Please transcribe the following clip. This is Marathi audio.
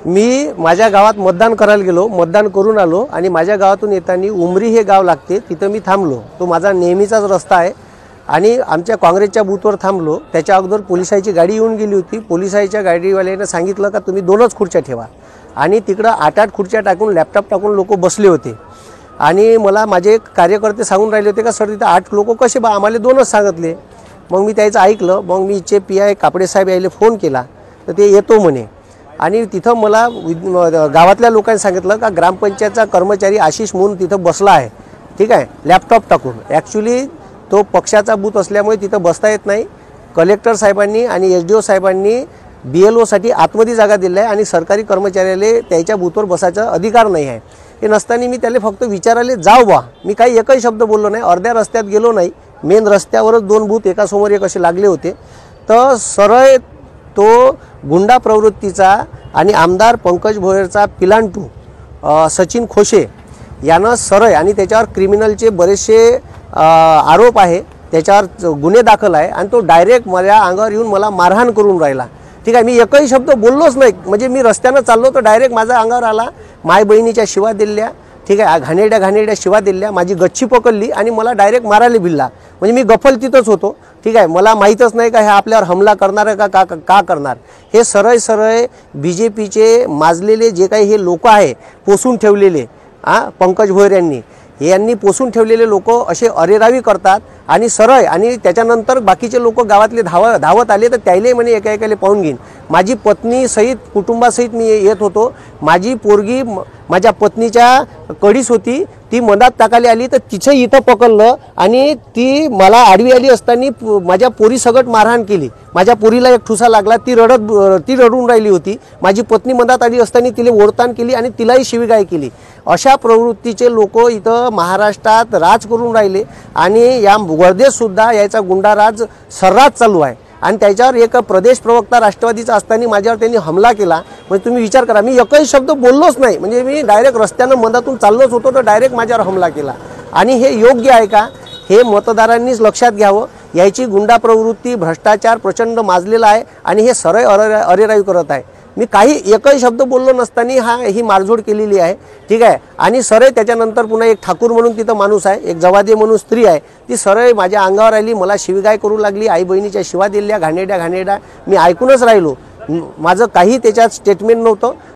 मी माझ्या गावात मतदान करायला गेलो, मतदान करून आलो आणि माझ्या गावातून येताना उमरी हे गाव लागते, तिथं मी थांबलो। तो माझा नेहमीचाच रस्ता आहे आणि आमच्या काँग्रेसच्या बूथवर थांबलो। त्याच्या अगोदर पोलिसांची गाडी येऊन गेली होती। पोलिसांच्या गाडीवाल्याने सांगितलं का तुम्ही 2च खुर्च्या ठेवा आणि तिकडे 8-8 खुर्च्या टाकून लॅपटॉप टाकून लोक बसले होते आणि मला माझे कार्यकर्ते सांगून राहिले होते का सर तिथे 8 लोक कसे बा, आम्हाला 2च सांगितले। मग मी त्याचं ऐकलं। मग मी इच्छे PI कापडे साहेब यायला फोन केला तर ते येतो म्हणे आणि तिथं मला गावातल्या लोकांनी सांगितलं का ग्रामपंचायतचा कर्मचारी आशिष म्हणून तिथं बसला आहे, ठीक आहे, लॅपटॉप टाकून। ॲक्च्युली तो पक्षाचा बूथ असल्यामुळे तिथं बसता येत नाही। कलेक्टर साहेबांनी आणि SDO साहेबांनी BLO साठी आतमध्ये जागा दिली आहे आणि सरकारी कर्मचाऱ्याला त्याच्या बूथवर बसायचा अधिकार नाही आहे। हे नसताना मी त्याला फक्त विचारायला जाऊ बा, मी काही एकही शब्द बोललो नाही। अर्ध्या रस्त्यात गेलो नाही, मेन रस्त्यावरच 2 बूथ एकासमोर एक असे लागले होते। तर सरळ तो गुंडा प्रवृत्तीचा आणि आमदार पंकज भोयरचा पिलांटू सचिन खोशे यानं सरळ आणि त्याच्यावर क्रिमिनलचे बरेचसे आरोप आहे, त्याच्यावर गुन्हे दाखल आहे आणि तो डायरेक्ट माझ्या अंगावर येऊन मला मारहाण करून राहिला, ठीक आहे। मी एकही शब्द बोललोच नाही, म्हणजे मी रस्त्यानं चाललो तर डायरेक्ट माझ्या अंगावर आला, माय बहिणीच्या शिवा दिल्या, ठीक आहे, घाणेरड्या शिवा दिल्या, माझी गच्ची पकडली आणि मला डायरेक्ट मारायला भिडला। म्हणजे मी गफल तिथंच होतो, ठीक आहे। मला माहीतच नाही का हे आपल्यावर हमला करणार आहे का करणार। हे सरळ BJPचे माजलेले जे काही हे लोक आहे पोसून ठेवलेले, पंकज भोयर यांनी पोसून ठेवलेले लोक असे अरेरावी करतात आणि सरळ आणि त्याच्यानंतर बाकीचे लोक गावातले धावत आले तर त्याले म्हणे एका पाहून घेईन। माझी पत्नी सहित कुटुंबासहित मी येत होतो। माझी पोरगी माझ्या पत्नीच्या कडीस होती, ती मधात टाकायला आली तर तिचं इथं पकडलं आणि ती मला आडवी आली असताना माझ्या पोरी सगट मारहाण केली। माझ्या पोरीला एक ठुसा लागला, ती रडून राहिली होती। माझी पत्नी मधात आली असताना तिला ओढताण केली आणि तिलाही शिवीगाळ केली। अशा प्रवृत्तीचे लोक इथं महाराष्ट्रात राज करून राहिले आणि या वर्धेत सुद्धा याचा गुंडाराज सर्रास चालू आहे आणि त्याच्यावर एक प्रदेश प्रवक्ता राष्ट्रवादीचा असताना माझ्यावर त्यांनी हमला केला। म्हणजे तुम्ही विचार करा, मी एकही शब्द बोललोच नाही, म्हणजे मी डायरेक्ट रस्त्यानं मधातून चाललोच होतो तर डायरेक्ट माझ्यावर हमला केला। आणि हे योग्य आहे का, हे मतदारांनीच लक्षात घ्यावं। याची गुंडा प्रवृत्ती भ्रष्टाचार प्रचंड माजलेला आहे आणि हे सरळ अरेरावी करत आहे। मी काही एकही शब्द बोललो नसताना ही मारझोड केलेली आहे, ठीक आहे। आणि सरळ त्याच्यानंतर पुन्हा एक ठाकूर म्हणून तिथं माणूस आहे, एक जवादे म्हणून स्त्री आहे, ती सरळ माझ्या अंगावर आली, मला शिवीगाळ करू लागली, आई बहिणीच्या शिवा दिल्या घाणेरड्या। मी ऐकूनच राहिलो, माझं काही त्याच्यात स्टेटमेंट नव्हतं।